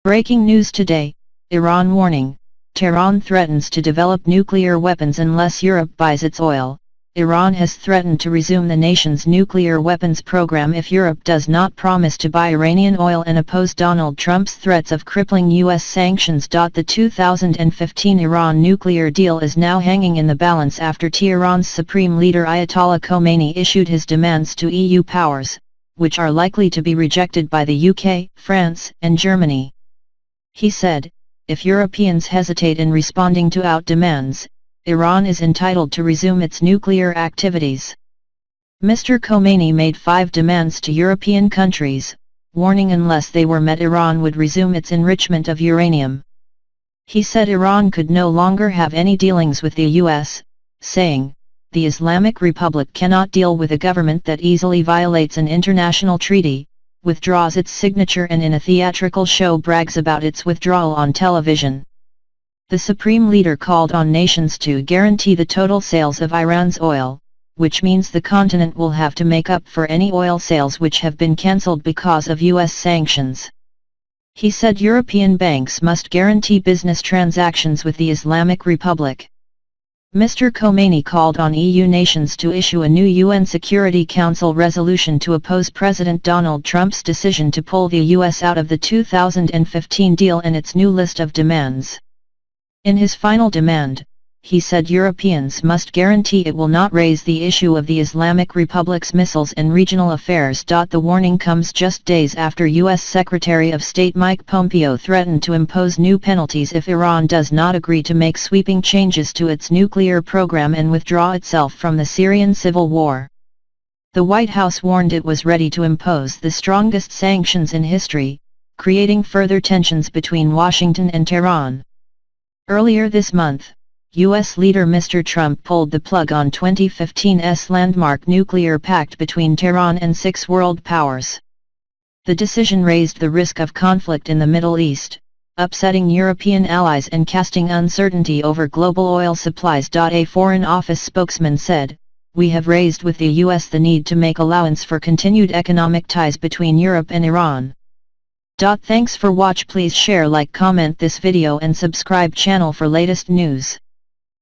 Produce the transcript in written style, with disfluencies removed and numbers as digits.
Breaking news today, Iran warning, Tehran threatens to develop nuclear weapons unless Europe buys its oil. Iran has threatened to resume the nation's nuclear weapons program if Europe does not promise to buy Iranian oil and oppose Donald Trump's threats of crippling U.S. sanctions. The 2015 Iran nuclear deal is now hanging in the balance after Tehran's supreme leader Ayatollah Khomeini issued his demands to EU powers, which are likely to be rejected by the UK, France, and Germany. He said, if Europeans hesitate in responding to our demands, Iran is entitled to resume its nuclear activities. Mr. Khomeini made 5 demands to European countries, warning unless they were met Iran would resume its enrichment of uranium. He said Iran could no longer have any dealings with the US, saying, the Islamic Republic cannot deal with a government that easily violates an international treaty, withdraws its signature and in a theatrical show brags about its withdrawal on television. The supreme leader called on nations to guarantee the total sales of Iran's oil, which means the continent will have to make up for any oil sales which have been cancelled because of US sanctions. He said European banks must guarantee business transactions with the Islamic Republic. Mr. Khomeini called on EU nations to issue a new UN Security Council resolution to oppose President Donald Trump's decision to pull the US out of the 2015 deal and its new list of demands. In his final demand, he said Europeans must guarantee it will not raise the issue of the Islamic Republic's missiles and regional affairs. The warning comes just days after U.S. Secretary of State Mike Pompeo threatened to impose new penalties if Iran does not agree to make sweeping changes to its nuclear program and withdraw itself from the Syrian civil war. The White House warned it was ready to impose the strongest sanctions in history, creating further tensions between Washington and Tehran. Earlier this month, U.S. leader Mr. Trump pulled the plug on 2015's landmark nuclear pact between Tehran and 6 world powers. The decision raised the risk of conflict in the Middle East, upsetting European allies and casting uncertainty over global oil supplies. A Foreign Office spokesman said, "We have raised with the U.S. the need to make allowance for continued economic ties between Europe and Iran." Thanks for watch. Please share, like, comment this video and subscribe channel for latest news.